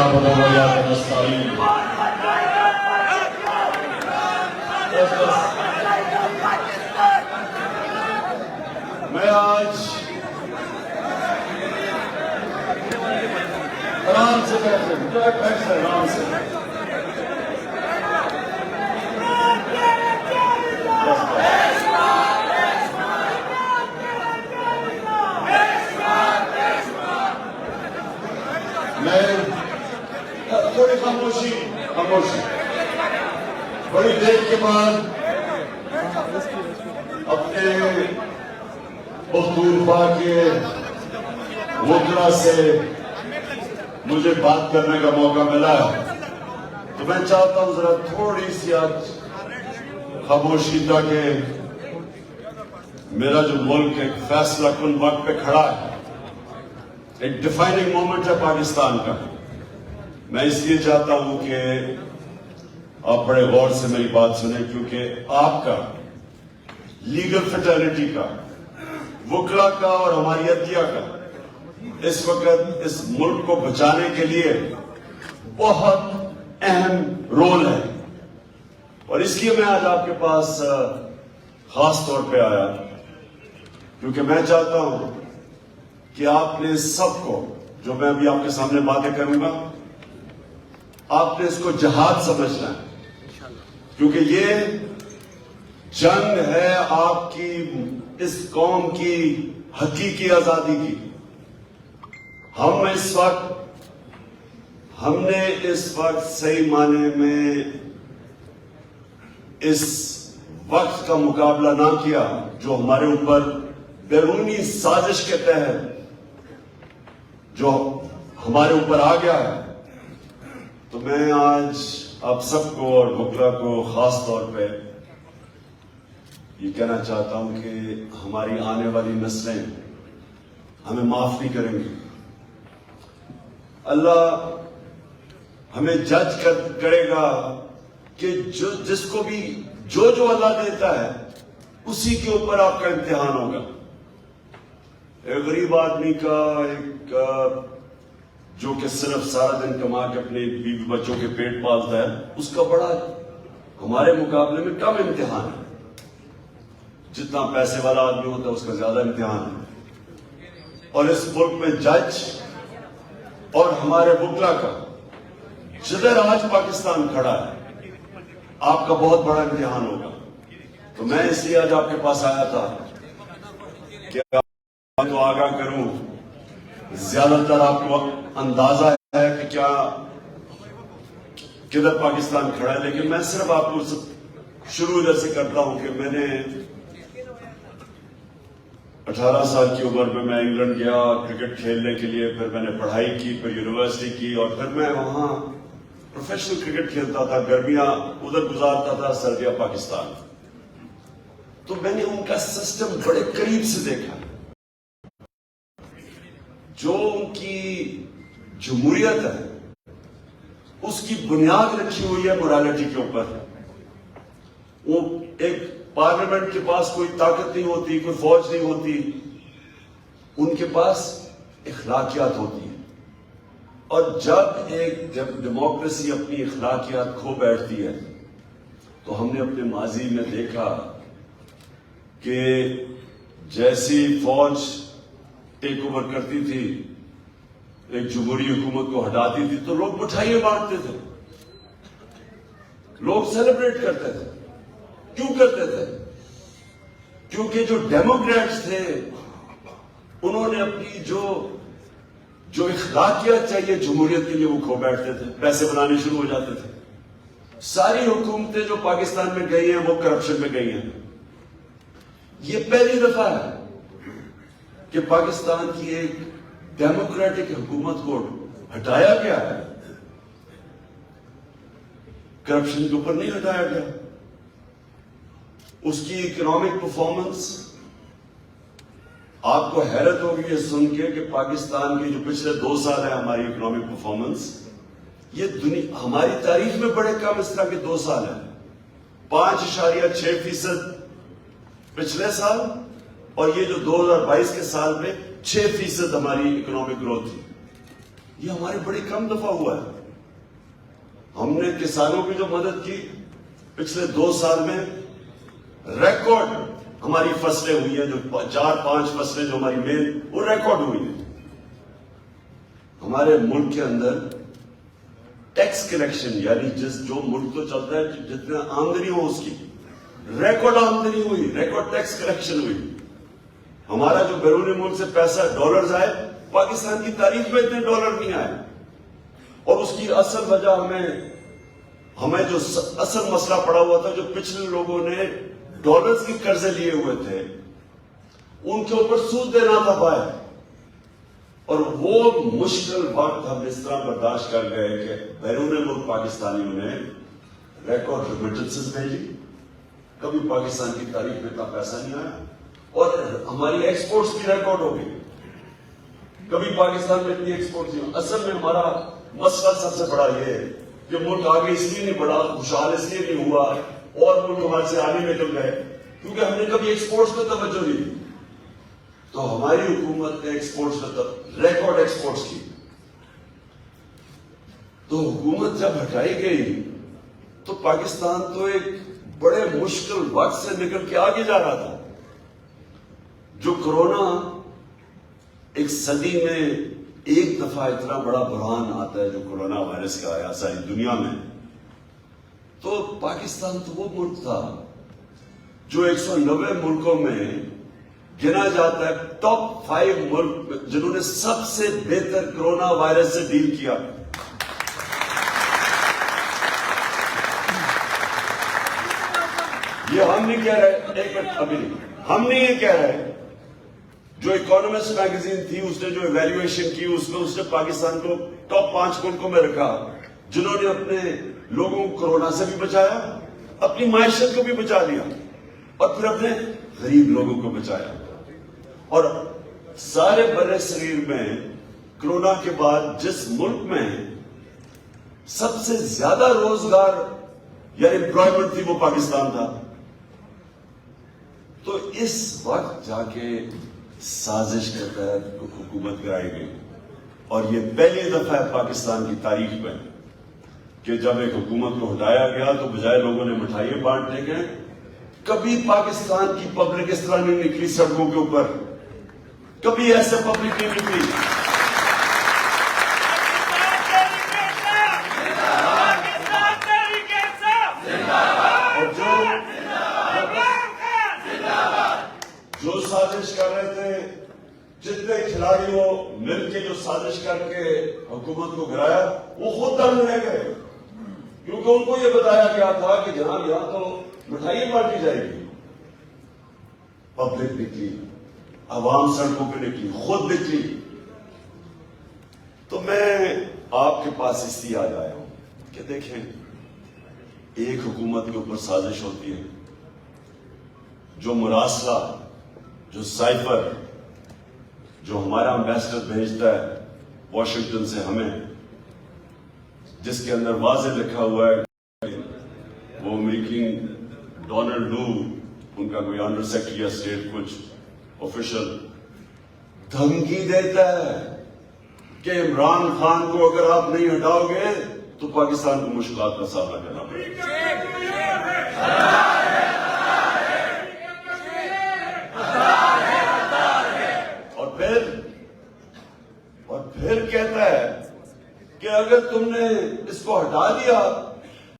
نعبد وإياك نستعين. میں آج آرام سے بیٹھ آرام سے میں تھوڑی خاموشی بڑی دیر کے بعد اپنے پختونخوا کے وکلا سے مجھے بات کرنے کا موقع ملا تو میں چاہتا ہوں ذرا تھوڑی سی آج خاموشی تاکہ میرا جو ملک ایک فیصلہ کن وقت پہ کھڑا ہے، ایک ڈیفائننگ مومنٹ ہے پاکستان کا. میں اس لیے چاہتا ہوں کہ آپ بڑے غور سے میری بات سنیں، کیونکہ آپ کا لیگل فٹرنٹی کا، وکلا کا اور ہماری عدلیہ کا اس وقت اس ملک کو بچانے کے لیے بہت اہم رول ہے. اور اس لیے میں آج آپ کے پاس خاص طور پہ آیا، کیونکہ میں چاہتا ہوں کہ آپ نے سب کو، جو میں ابھی آپ کے سامنے باتیں کروں گا، آپ نے اس کو جہاد سمجھنا ہے، کیونکہ یہ جنگ ہے آپ کی اس قوم کی حقیقی آزادی کی. ہم نے اس وقت صحیح معنی میں اس وقت کا مقابلہ نہ کیا جو ہمارے اوپر بیرونی سازش کے تحت جو ہمارے اوپر آ گیا ہے. تو میں آج آپ سب کو اور وکلا کو خاص طور پہ یہ کہنا چاہتا ہوں کہ ہماری آنے والی نسلیں ہمیں معاف نہیں کریں گی. اللہ ہمیں جج کرے گا کہ جس کو بھی جو اللہ دیتا ہے اسی کے اوپر آپ کا امتحان ہوگا. ایک غریب آدمی کا، ایک جو کہ صرف سارا دن کما کے اپنے بیوی بچوں کے پیٹ پالتا ہے، اس کا بڑا ہمارے مقابلے میں کم امتحان ہے. جتنا پیسے والا آدمی ہوتا ہے اس کا زیادہ امتحان ہے. اور اس ملک میں جج اور ہمارے وکلا کا جدھر آج پاکستان کھڑا ہے، آپ کا بہت بڑا امتحان ہوگا. تو میں اس لیے آج آپ کے پاس آیا تھا کہ آپ کو آگاہ کروں. زیادہ تر آپ کو اندازہ ہے کہ کیا کدھر پاکستان کھڑا ہے، لیکن میں صرف آپ کو شروع ادھر سے کرتا ہوں کہ میں نے 18 سال کی عمر میں انگلینڈ گیا کرکٹ کھیلنے کے لیے. پھر میں نے پڑھائی کی، پھر یونیورسٹی کی، اور پھر میں وہاں پروفیشنل کرکٹ کھیلتا تھا. گرمیاں ادھر گزارتا تھا، سردیاں پاکستان. تو میں نے ان کا سسٹم بڑے قریب سے دیکھا. جو ان کی جمہوریت ہے اس کی بنیاد رکھی ہوئی ہے مورالٹی کے اوپر. وہ ایک پارلیمنٹ کے پاس کوئی طاقت نہیں ہوتی، کوئی فوج نہیں ہوتی، ان کے پاس اخلاقیات ہوتی ہیں. اور جب ایک ڈیموکریسی اپنی اخلاقیات کھو بیٹھتی ہے تو ہم نے اپنے ماضی میں دیکھا کہ جیسی فوج ٹیک اوور کرتی تھی، ایک جمہوری حکومت کو ہٹاتی تھی، تو لوگ مٹھائیاں بانٹتے تھے، لوگ سیلیبریٹ کرتے تھے. کیوں کرتے تھے؟ کیونکہ جو ڈیموکریٹس تھے انہوں نے اپنی جو اخلاقیات چاہیے جمہوریت کے لیے وہ کھو بیٹھتے تھے، پیسے بنانے شروع ہو جاتے تھے. ساری حکومتیں جو پاکستان میں گئی ہیں وہ کرپشن میں گئی ہیں. یہ پہلی دفعہ ہے کہ پاکستان کی ایک ڈیموکریٹک حکومت کو ہٹایا گیا ہے، کرپشن کے اوپر نہیں ہٹایا گیا. اس کی اکنامک پرفارمنس، آپ کو حیرت ہوگی یہ سن کے کہ پاکستان کی جو پچھلے 2 سال ہے ہماری اکنامک پرفارمنس، یہ ہماری تاریخ میں بڑے کم اس طرح کے 2 سال ہیں. 5.6% پچھلے سال، اور یہ جو 2022 کے سال میں 6% ہماری اکنامک گروتھ تھی. یہ ہماری بڑی کم دفعہ ہوا ہے. ہم نے کسانوں کی جو مدد کی پچھلے 2 سال میں ریکارڈ ہماری فصلیں ہوئی ہیں, جو 4-5 فصلیں جو ہماری مین وہ ریکارڈ ہوئی ہیں. ہمارے ملک کے اندر ٹیکس کلیکشن یعنی جو ملک تو چلتا ہے جتنا آمدنی ہو اس کی ریکارڈ آمدنی ہوئی, ریکارڈ ٹیکس کلیکشن ہوئی. ہمارا جو بیرون ملک سے پیسہ ڈالرز آئے, پاکستان کی تاریخ میں اتنے ڈالر نہیں آئے. اور اس کی اصل وجہ ہمیں جو اصل مسئلہ پڑا ہوا تھا, جو پچھلے لوگوں نے ڈالرز کے قرضے لیے ہوئے تھے ان کے اوپر سود دینا تھا باہر. اور وہ مشکل وقت ہم اس طرح برداشت کر گئے کہ بیرون ملک پاکستانیوں نے ریکارڈ ریمیٹنسز بھیجی. کبھی پاکستان کی تاریخ میں اتنا پیسہ نہیں آیا, اور ہماری ایکسپورٹس بھی ریکارڈ ہو گئی. کبھی پاکستان میں اتنی ایکسپورٹس نہیں. اصل میں ہمارا مسئلہ سب سے بڑا یہ ہے کہ ملک آگے اس لیے نہیں بڑھا, خوشحال اس لیے نہیں ہوا, اور ملک ہمارے سے آگے نکل گئے کیونکہ ہم نے کبھی ایکسپورٹس کو توجہ نہیں دی. تو ہماری حکومت نے ایکسپورٹس کا ریکارڈ ایکسپورٹس کی. تو حکومت جب ہٹائی گئی تو پاکستان تو ایک بڑے مشکل وقت سے نکل کے آگے جا رہا تھا. جو کرونا ایک صدی میں ایک دفعہ اتنا بڑا بحران آتا ہے جو کرونا وائرس کا آیا ساری دنیا میں, تو پاکستان تو وہ ملک تھا جو 190 ملکوں میں گنا جاتا ہے ٹاپ 5 ملک جنہوں نے سب سے بہتر کرونا وائرس سے ڈیل کیا. یہ ہم نہیں کہہ رہے, ایک منٹ ابھی نہیں, ہم نہیں یہ کہہ رہے. جو اکانومسٹ میگزین تھی اس نے جو ایویلیویشن کی اس میں اس نے پاکستان کو ٹاپ 5 ملکوں میں رکھا جنہوں نے اپنے لوگوں کو کورونا سے بھی بچایا, اپنی معیشت کو بھی بچا لیا, اور پھر اپنے غریب لوگوں کو بچایا. اور سارے برے صغیر میں کورونا کے بعد جس ملک میں سب سے زیادہ روزگار یا امپلائمنٹ تھی وہ پاکستان تھا. تو اس وقت جا کے سازش کے تحت حکومت کرائی گئی, اور یہ پہلی دفعہ ہے پاکستان کی تاریخ میں کہ جب ایک حکومت کو ہٹایا گیا تو بجائے لوگوں نے مٹھائیاں بانٹنے کے, کبھی پاکستان کی پبلک اس طرح نہیں نکلی سڑکوں کے اوپر, کبھی ایسے پبلک نہیں نکلی. جو سازش کر رہے تھے, جتنے کھلاڑیوں مل کے جو سازش کر کے حکومت کو گرایا وہ خود دنگ رہ گئے, کیونکہ ان کو یہ بتایا گیا تھا کہ جناب یہاں تو مٹھائی بانٹی جائے گی. پبلک نکلی, عوام سڑکوں پہ نکلی, خود نکلی. تو میں آپ کے پاس اس لیے آج آیا ہوں کہ دیکھیں, ایک حکومت کے اوپر سازش ہوتی ہے, جو مراسلہ, جو سائفر, جو ہمارا امبیسڈر بھیجتا ہے واشنگٹن سے ہمیں, جس کے اندر واضح لکھا ہوا ہے وہ امریکی ڈونلڈ لو, ان کا کوئی انڈر سیکرٹری یا اسٹیٹ کچھ آفیشل, دھمکی دیتا ہے کہ عمران خان کو اگر آپ نہیں ہٹاؤ گے تو پاکستان کو مشکلات کا سامنا کرنا پڑے گا. اور پھر کہتا ہے کہ اگر تم نے اس کو ہٹا دیا